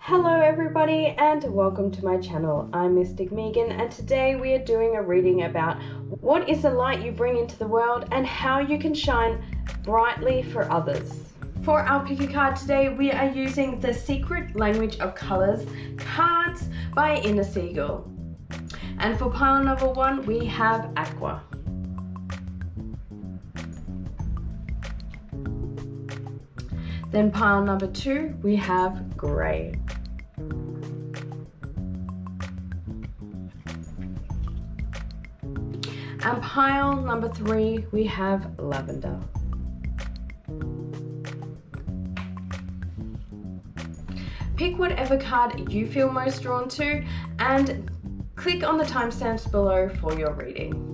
Hello everybody and welcome to my channel. I'm Mystic Megan and today we are doing a reading about what is the light you bring into the world and how you can shine brightly for others. For our pick a card today, we are using the Secret Language of Colors cards by Inner Seagull. And for pile number 1, we have Aqua. Then pile number 2, we have Grey. And pile number 3, we have Lavender. Pick whatever card you feel most drawn to and click on the timestamps below for your reading.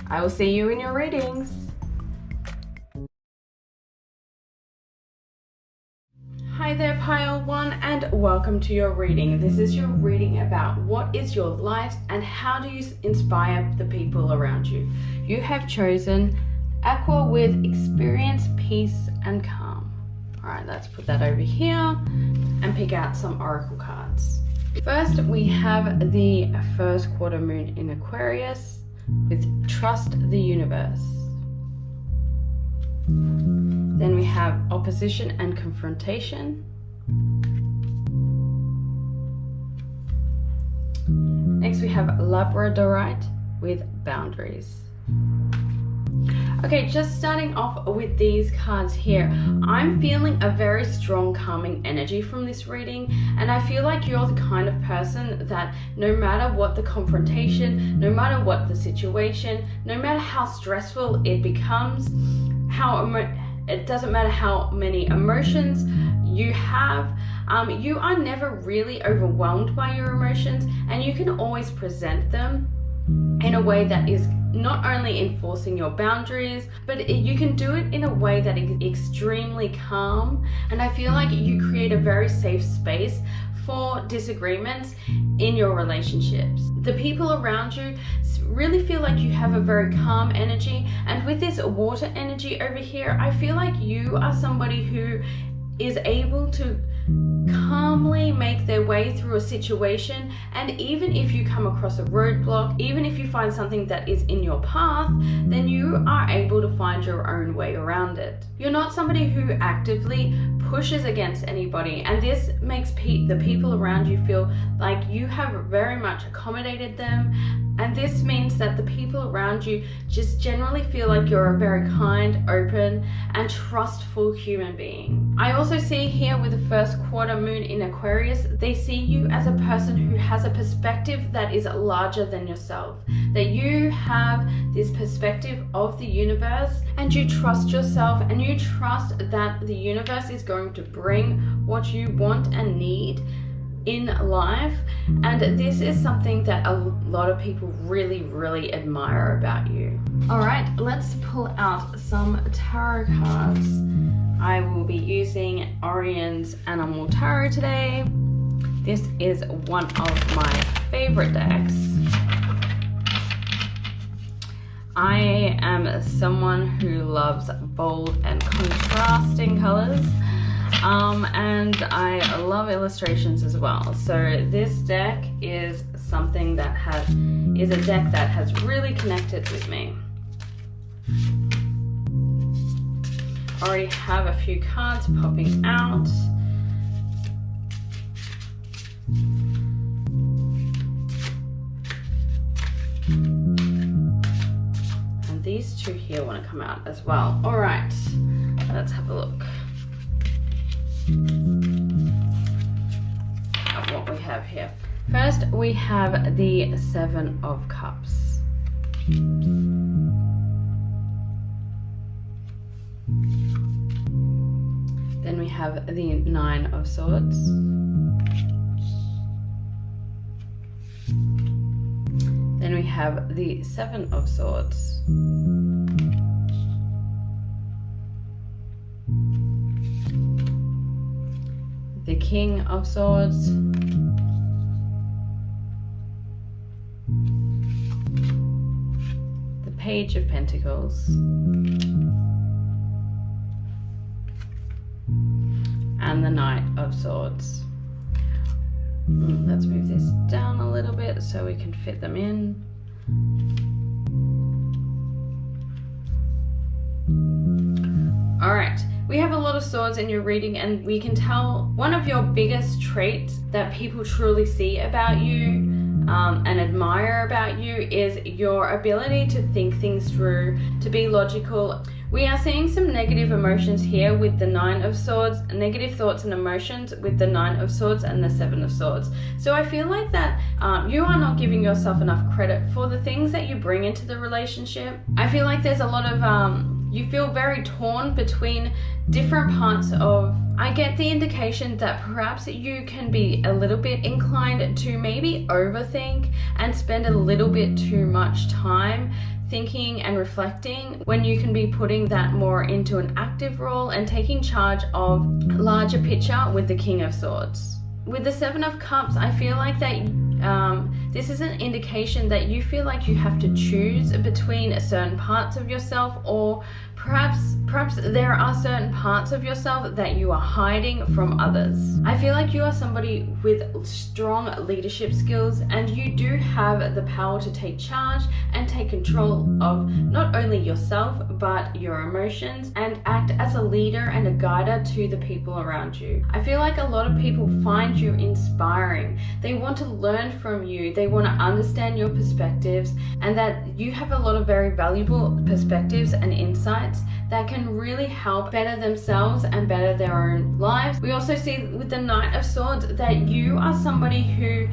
I will see you in your readings. Hi there pile 1 and welcome to your reading. This is your reading about what is your light and how do you inspire the people around you. You have chosen Aqua with experience, peace and calm. Alright, let's put that over here and pick out some oracle cards. First we have the first quarter moon in Aquarius with Trust the Universe. Then we have Opposition and Confrontation. Next we have Labradorite with Boundaries. Okay, just starting off with these cards here, I'm feeling a very strong calming energy from this reading, and I feel like you're the kind of person that no matter what the confrontation, no matter what the situation, no matter how stressful it becomes, it doesn't matter how many emotions you have, you are never really overwhelmed by your emotions, and you can always present them in a way that is not only enforcing your boundaries, but you can do it in a way that is extremely calm. And I feel like you create a very safe space for disagreements in your relationships. The people around you really feel like you have a very calm energy, and with this water energy over here, I feel like you are somebody who is able to calmly make their way through a situation, and even if you come across a roadblock, even if you find something that is in your path, then you are able to find your own way around it. You're not somebody who actively pushes against anybody, and this makes the people around you feel like you have very much accommodated them, and this means that the people around you just generally feel like you're a very kind, open and trustful human being. I also see here with the first quarter moon in Aquarius, they see you as a person who has a perspective that is larger than yourself, that you have this perspective of the universe and you trust yourself and you trust that the universe is going to bring what you want and need in life, and this is something that a lot of people really admire about you. Alright, let's pull out some tarot cards. I will be using Oriens Animal Tarot today. This is one of my favorite decks. I am someone who loves bold and contrasting colors. And I love illustrations as well. So this deck is something that is a deck that has really connected with me. Already have a few cards popping out. And these two here want to come out as well. All right, let's have a look at what we have here. First, we have the Seven of Cups. Then we have the Nine of Swords. Then we have the Seven of Swords. The King of Swords. The Page of Pentacles. and the Knight of Swords. Let's move this down a little bit so we can fit them in. All right, we have a lot of swords in your reading, and we can tell one of your biggest traits that people truly see about you and admire about you is your ability to think things through, to be logical. We are seeing some negative emotions here with the Nine of Swords, negative thoughts and emotions with the Nine of Swords and the Seven of Swords. So I feel like that you are not giving yourself enough credit for the things that you bring into the relationship. I feel like there's a lot of, you feel very torn between different parts of, I get the indication that perhaps you can be a little bit inclined to maybe overthink and spend a little bit too much time thinking and reflecting, when you can be putting that more into an active role and taking charge of larger picture with the King of Swords. With the Seven of Cups, I feel like that this is an indication that you feel like you have to choose between certain parts of yourself, or perhaps there are certain parts of yourself that you are hiding from others. I feel like you are somebody with strong leadership skills, and you do have the power to take charge and take control of not only yourself but your emotions, and act as a leader and a guider to the people around you. I feel like a lot of people find you inspiring. They want to learn from you, they want to understand your perspectives, and that you have a lot of very valuable perspectives and insights that can really help better themselves and better their own lives. We also see with the Knight of Swords that you are somebody who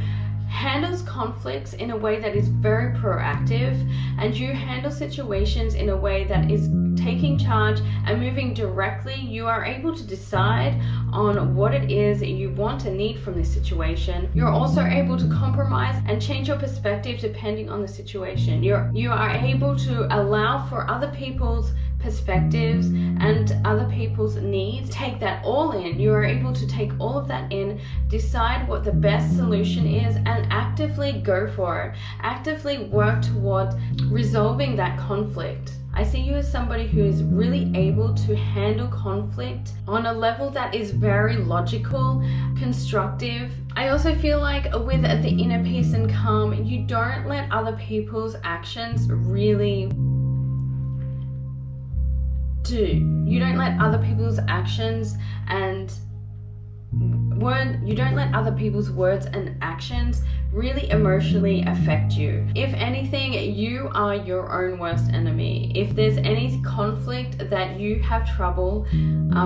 handles conflicts in a way that is very proactive, and you handle situations in a way that is taking charge and moving directly. You are able to decide on what it is you want and need from this situation. You're also able to compromise and change your perspective depending on the situation. You are able to allow for other people's perspectives and other people's needs. Take that all in. You are able to take all of that in, decide what the best solution is, and actively go for it. Actively work towards resolving that conflict. I see you as somebody who is really able to handle conflict on a level that is very logical, constructive. I also feel like with the inner peace and calm, you don't let other people's actions really you don't let other people's actions and you don't let other people's words and actions really emotionally affect you. If anything, you are your own worst enemy. If there's any conflict that you have trouble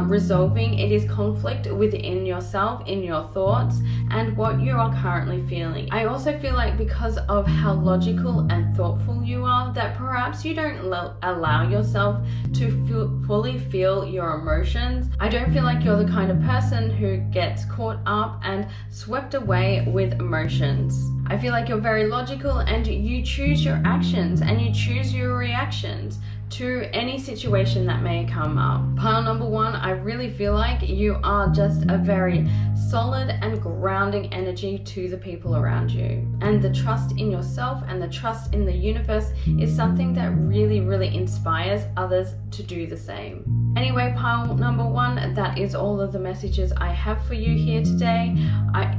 resolving, it is conflict within yourself, in your thoughts, and what you are currently feeling. I also feel like because of how logical and thoughtful you are, that perhaps you don't allow yourself to fully feel your emotions. I don't feel like you're the kind of person who gets caught up and swept away with emotions. I feel like you're very logical, and you choose your actions and you choose your reactions to any situation that may come up. Pile number one, I really feel like you are just a very solid and grounding energy to the people around you. And the trust in yourself and the trust in the universe is something that really, really inspires others to do the same. Anyway, pile number one, that is all of the messages I have for you here today.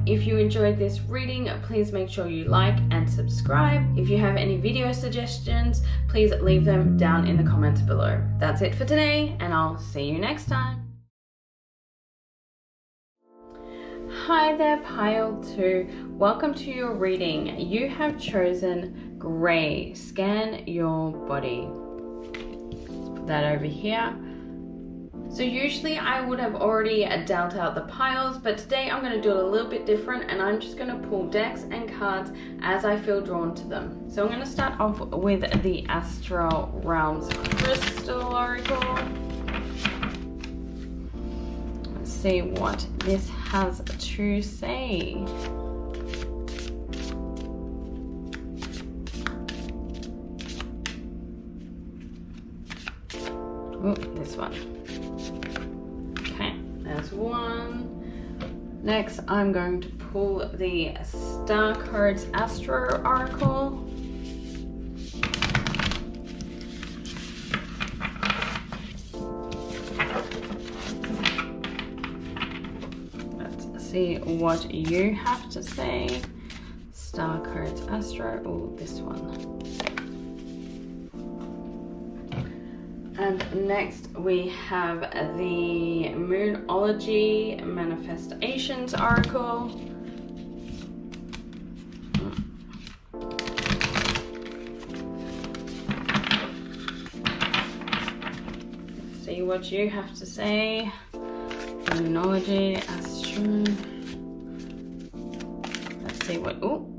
If you enjoyed this reading, please make sure you like and subscribe. If you have any video suggestions, please leave them down in the comments below. That's it for today, and I'll see you next time. Hi there, pile 2. Welcome to your reading. You have chosen Gray. Scan your body. Let's put that over here. So usually I would have already dealt out the piles, but today I'm going to do it a little bit different, and I'm just going to pull decks and cards as I feel drawn to them. So I'm going to start off with the Astral Realms Crystal Oracle. Let's see what this has to say. Oh, this one. Okay, there's one. Next, I'm going to pull the Starcodes Astro Oracle. see what you have to say. Starcodes Astro, oh, this one. And next we have the Moonology Manifestations Oracle. Let's see what you have to say. Moonology, Astral. Let's see what, oh,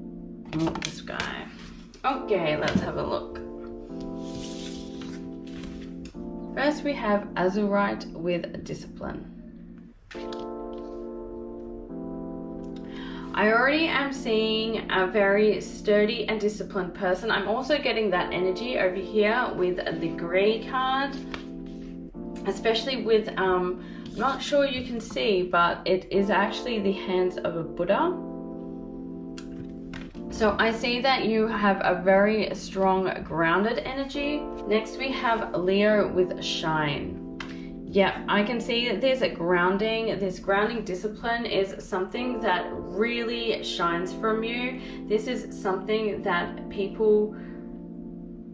this guy. Okay, let's have a look. First we have Azurite with Discipline. I already am seeing a very sturdy and disciplined person. I'm also getting that energy over here with the grey card, especially with, I'm not sure you can see, but it is actually the hands of a Buddha. So I see that you have a very strong grounded energy. Next we have Leo with Shine. Yeah, I can see that there's a grounding. This grounding discipline is something that really shines from you. This is something that people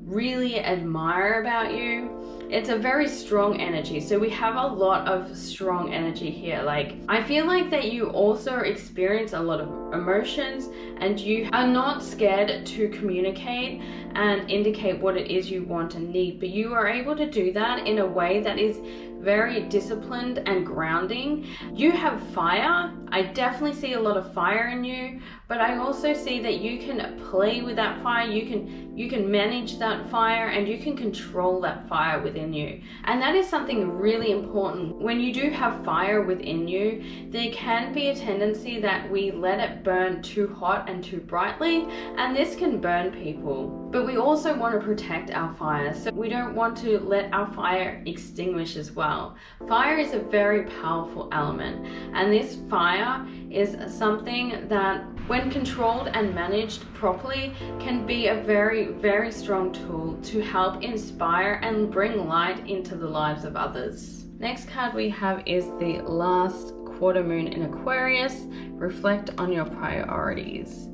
really admire about you. It's a very strong energy. So we have a lot of strong energy here. Like, I feel like that you also experience a lot of emotions and you are not scared to communicate and indicate what it is you want and need, but you are able to do that in a way that is very disciplined and grounding. You have fire. I definitely see a lot of fire in you, but I also see that you can play with that fire. You can manage that fire and you can control that fire within you. And that is something really important. When you do have fire within you, there can be a tendency that we let it burn too hot and too brightly, and this can burn people. But we also want to protect our fire, so we don't want to let our fire extinguish as well. Fire is a very powerful element, and this fire is something that, when controlled and managed properly, can be a very, very strong tool to help inspire and bring light into the lives of others. Next card we have is the last quarter moon in Aquarius. Reflect on your priorities.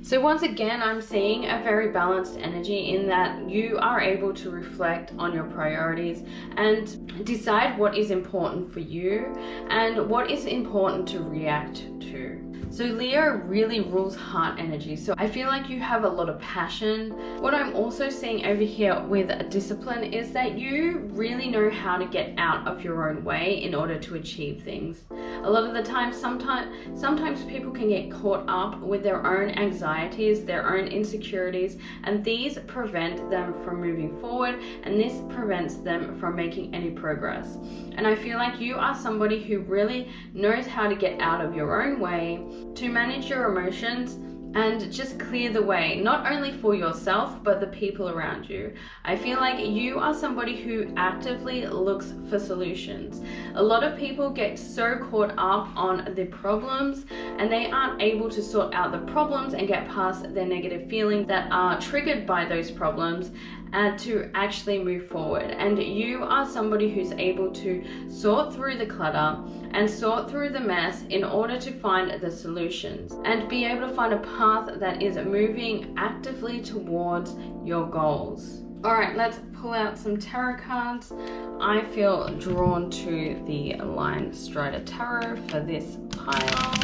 So once again, I'm seeing a very balanced energy in that you are able to reflect on your priorities and decide what is important for you and what is important to react to. So Leo really rules heart energy. So I feel like you have a lot of passion. What I'm also seeing over here with discipline is that you really know how to get out of your own way in order to achieve things. A lot of the time, sometimes people can get caught up with their own anxieties, their own insecurities, and these prevent them from moving forward, and this prevents them from making any progress. And I feel like you are somebody who really knows how to get out of your own way, to manage your emotions, and just clear the way, not only for yourself, but the people around you. I feel like you are somebody who actively looks for solutions. A lot of people get so caught up on the problems and they aren't able to sort out the problems and get past their negative feelings that are triggered by those problems and to actually move forward. And you are somebody who's able to sort through the clutter and sort through the mess in order to find the solutions and be able to find a path that is moving actively towards your goals. All right, let's pull out some tarot cards. I feel drawn to the Linestrider Tarot for this pile.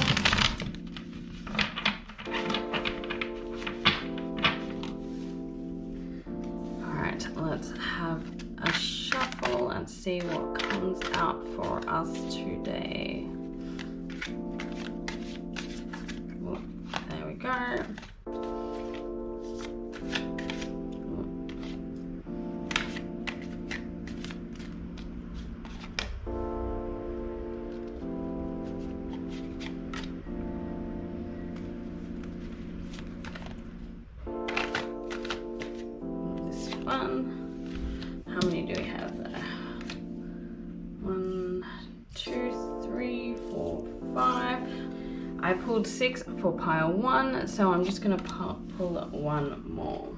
Let's have a shuffle and see what comes out for us today. Oh, there we go. This one. How many do we have there? 1, 2, 3, 4, 5. I pulled 6 for pile 1, so I'm just going to pull 1 more.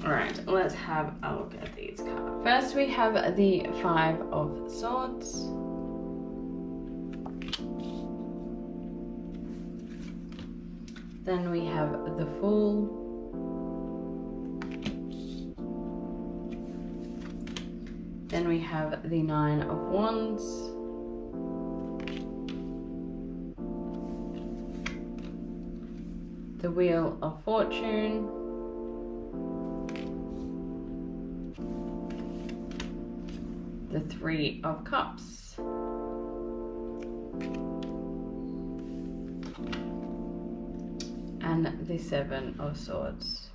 Alright, let's have a look at these cards. First we have the Five of Swords. Then we have the Fool. Then we have the Nine of Wands. The Wheel of Fortune. The Three of Cups. And the Seven of Swords.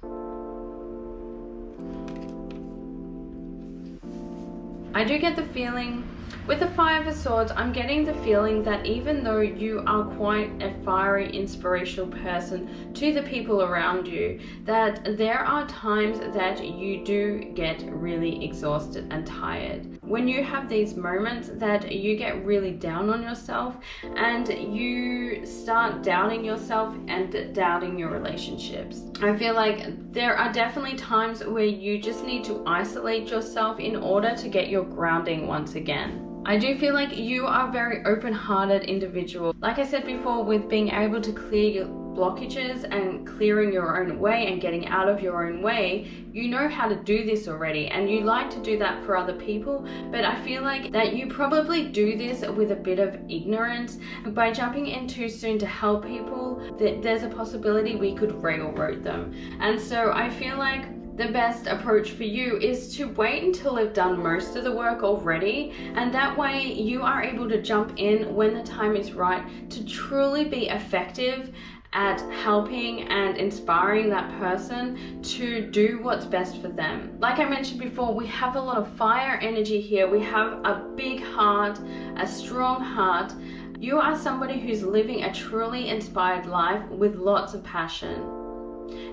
I do get the feeling, with the Five of Swords, I'm getting the feeling that even though you are quite a fiery, inspirational person to the people around you, that there are times that you do get really exhausted and tired. When you have these moments that you get really down on yourself and you start doubting yourself and doubting your relationships. I feel like there are definitely times where you just need to isolate yourself in order to get your grounding once again. I do feel like you are a very open-hearted individual. Like I said before, with being able to clear your blockages and clearing your own way and getting out of your own way, you know how to do this already, and you like to do that for other people. But I feel like that you probably do this with a bit of ignorance. By jumping in too soon to help people, that there's a possibility we could railroad them. And so I feel like the best approach for you is to wait until they've done most of the work already, and that way you are able to jump in when the time is right to truly be effective at helping and inspiring that person to do what's best for them. Like I mentioned before, we have a lot of fire energy here. We have a big heart, a strong heart. You are somebody who's living a truly inspired life with lots of passion.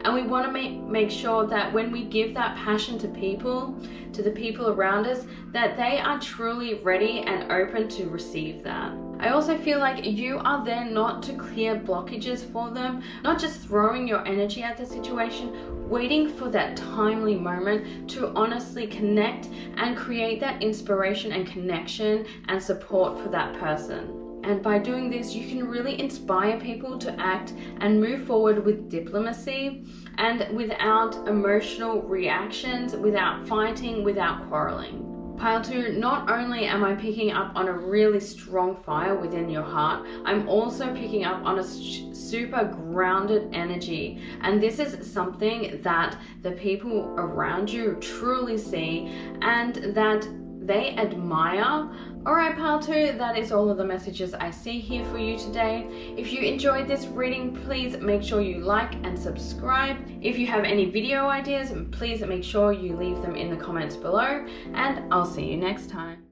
And we want to make sure that when we give that passion to people, to the people around us, that they are truly ready and open to receive that. I also feel like you are there not to clear blockages for them, not just throwing your energy at the situation, waiting for that timely moment to honestly connect and create that inspiration and connection and support for that person. And by doing this, you can really inspire people to act and move forward with diplomacy and without emotional reactions, without fighting, without quarreling. Pile 2, not only am I picking up on a really strong fire within your heart, I'm also picking up on a super grounded energy. And this is something that the people around you truly see and that they admire. Alright, Pile 2, that is all of the messages I see here for you today. If you enjoyed this reading, please make sure you like and subscribe. If you have any video ideas, please make sure you leave them in the comments below, and I'll see you next time.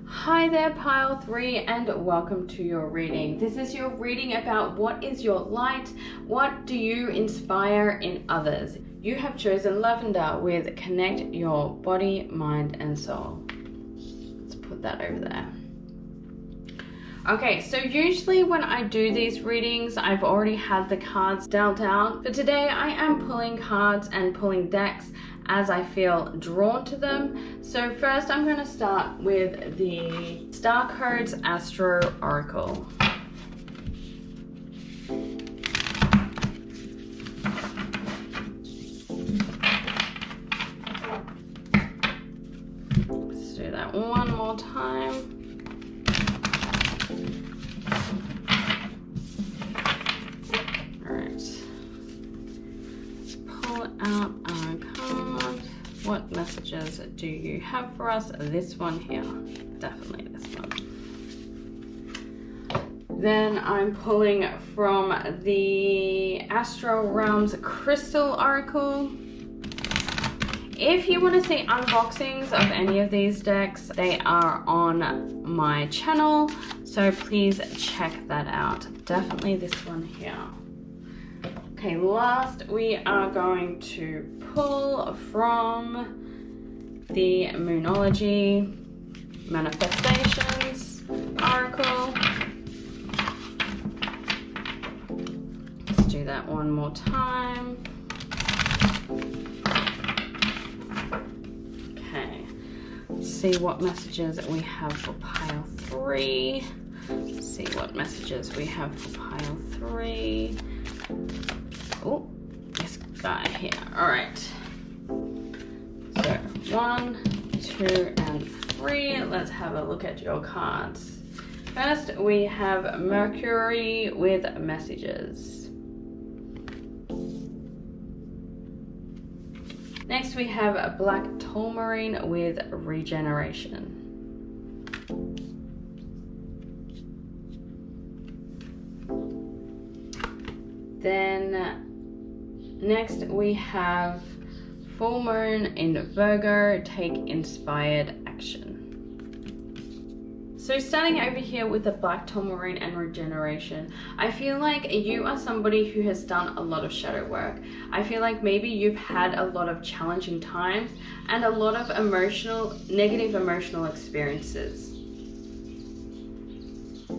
Hi there, Pile 3, and welcome to your reading. This is your reading about what is your light, what do you inspire in others. You have chosen Lavender with Connect Your Body, Mind and Soul. Let's put that over there. Okay, so usually when I do these readings, I've already had the cards dealt out. But today I am pulling cards and pulling decks as I feel drawn to them. So first I'm going to start with the Starcodes Astro Oracle. Let's do that one more time. Out our card. What messages do you have for us? This one here, definitely this one. Then I'm pulling from the Astral Realms Crystal Oracle. If you want to see unboxings of any of these decks, they are on my channel, so please check that out. Definitely this one here. Okay, last we are going to pull from the Moonology Manifestations Oracle. Let's do that one more time. Okay, let's see what messages we have for pile 3. Let's see what messages we have for pile 3. Oh, this guy here. All right. So 1, 2, and 3. Let's have a look at your cards. First, we have Mercury with messages. Next, we have a Black Tourmaline with regeneration. Then next we have Full Moon in Virgo, take inspired action. So starting over here with the Black Tourmaline and regeneration, I feel like you are somebody who has done a lot of shadow work. I feel like maybe you've had a lot of challenging times and a lot of negative emotional experiences.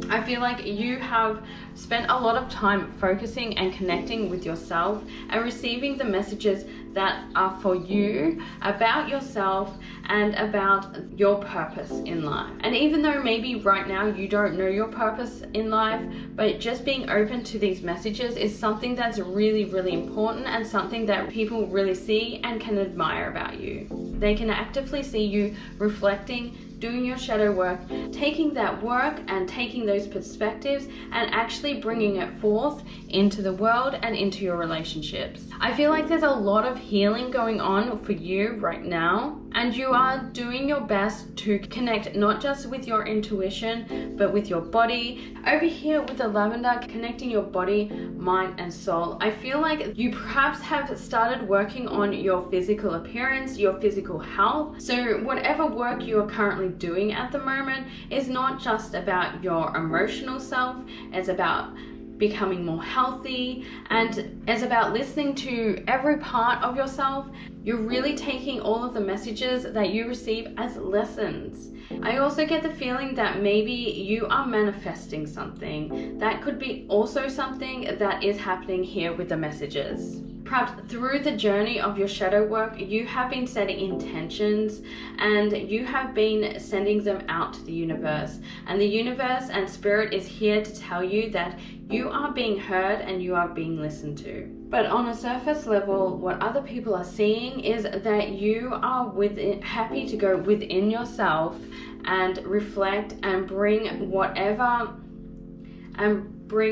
I feel like you have spent a lot of time focusing and connecting with yourself and receiving the messages that are for you, about yourself and about your purpose in life. And even though maybe right now you don't know your purpose in life, but just being open to these messages is something that's really, really important and something that people really see and can admire about you. They can actively see you reflecting, doing your shadow work, taking that work and taking those perspectives and actually bringing it forth into the world and into your relationships. I feel like there's a lot of healing going on for you right now, and you are doing your best to connect not just with your intuition, but with your body. Over here with the lavender, connecting your body, mind, and soul. I feel like you perhaps have started working on your physical appearance, your physical health. So whatever work you are currently doing at the moment is not just about your emotional self, it's about becoming more healthy, and it's about listening to every part of yourself. You're really taking all of the messages that you receive as lessons. I also get the feeling that maybe you are manifesting something. That could be also something that is happening here with the messages. Perhaps through the journey of your shadow work, you have been setting intentions and you have been sending them out to the universe. And the universe and spirit is here to tell you that you are being heard and you are being listened to. But on a surface level, what other people are seeing is that you are happy to go within yourself and reflect and bring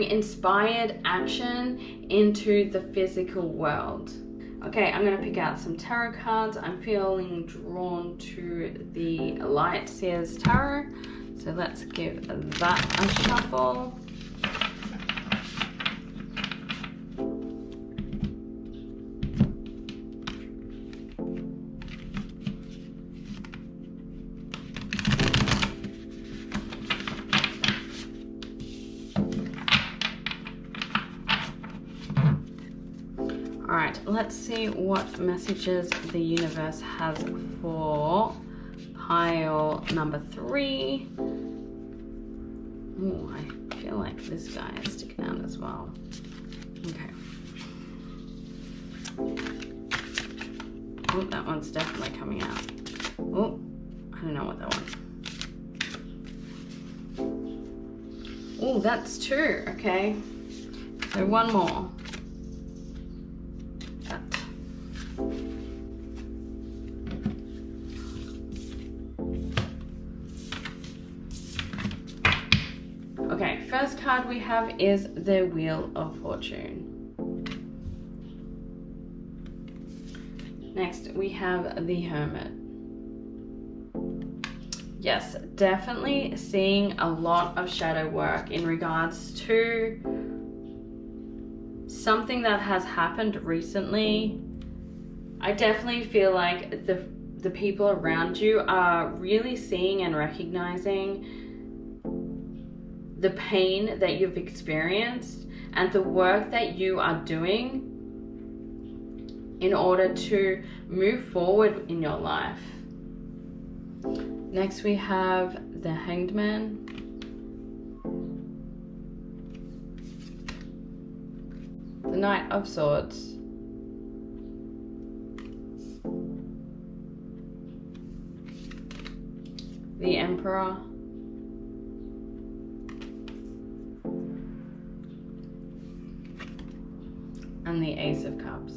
inspired action into the physical world. Okay, I'm going to pick out some tarot cards. I'm feeling drawn to the Light Seers Tarot. So let's give that a shuffle. Alright, let's see what messages the universe has for pile number 3. Oh, I feel like this guy is sticking out as well. Okay. Oh, that one's definitely coming out. Oh, I don't know what that one. Oh, that's 2. Okay. So one more. Okay, first card we have is the Wheel of Fortune. Next we have the Hermit. Yes, definitely seeing a lot of shadow work in regards to something that has happened recently. I definitely feel like the people around you are really seeing and recognizing the pain that you've experienced and the work that you are doing in order to move forward in your life. Next we have the Hanged Man. The Knight of Swords. the Emperor, and the Ace of Cups.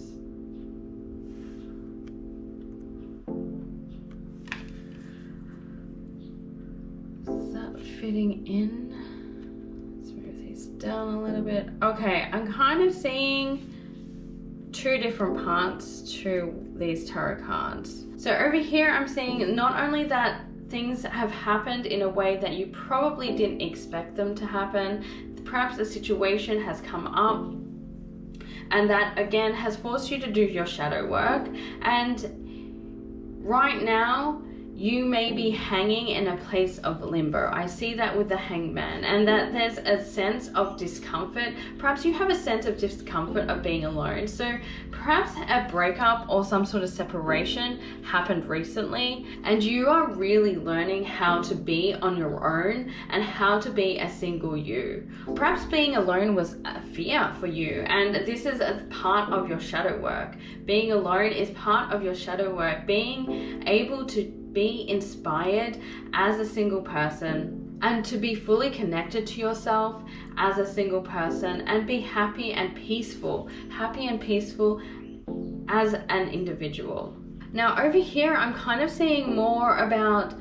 Is that fitting in? Let's move these down a little bit. Okay, I'm kind of seeing two different parts to these tarot cards. So over here I'm seeing not only that things have happened in a way that you probably didn't expect them to happen, perhaps a situation has come up and that again has forced you to do your shadow work, and right now you may be hanging in a place of limbo. I see that with the Hangman, and that there's a sense of discomfort. Perhaps you have a sense of discomfort of being alone. So perhaps a breakup or some sort of separation happened recently, and you are really learning how to be on your own and how to be a single you. Perhaps being alone was a fear for you, and this is a part of your shadow work. Being alone is part of your shadow work. Being able to be inspired as a single person and to be fully connected to yourself as a single person and be happy and peaceful as an individual. Now over here I'm kind of seeing more about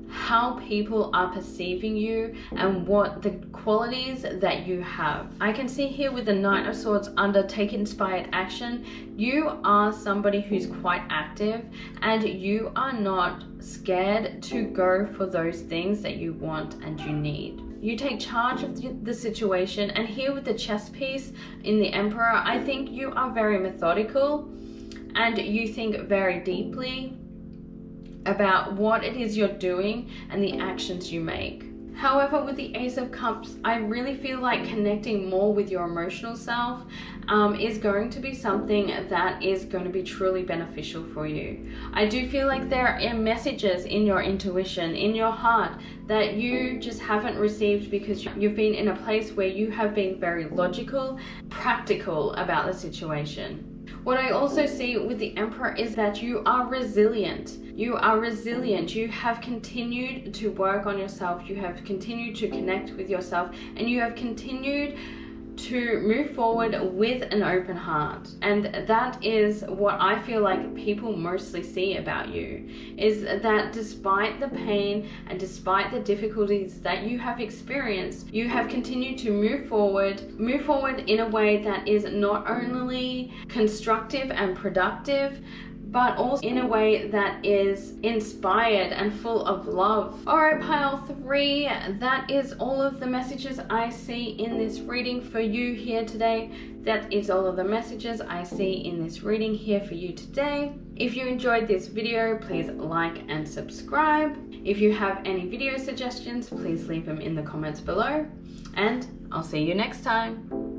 how people are perceiving you and what the qualities that you have. I can see here with the Knight of Swords under take inspired action, you are somebody who's quite active and you are not scared to go for those things that you want and you need. You take charge of the situation, and here with the chess piece in the Emperor, I think you are very methodical and you think very deeply about what it is you're doing and the actions you make. However, with the Ace of Cups, I really feel like connecting more with your emotional self is going to be something that is going to be truly beneficial for you. I do feel like there are messages in your intuition, in your heart, that you just haven't received because you've been in a place where you have been very logical, practical about the situation. What I also see with the Emperor is that you are resilient. You are resilient. You have continued to work on yourself. You have continued to connect with yourself, and you have continued to move forward with an open heart. And that is what I feel like people mostly see about you, is that despite the pain and despite the difficulties that you have experienced, you have continued to move forward in a way that is not only constructive and productive, but also in a way that is inspired and full of love. Alright, pile 3, that is all of the messages I see in this reading for you here today. That is all of the messages I see in this reading here for you today. If you enjoyed this video, please like and subscribe. If you have any video suggestions, please leave them in the comments below. And I'll see you next time.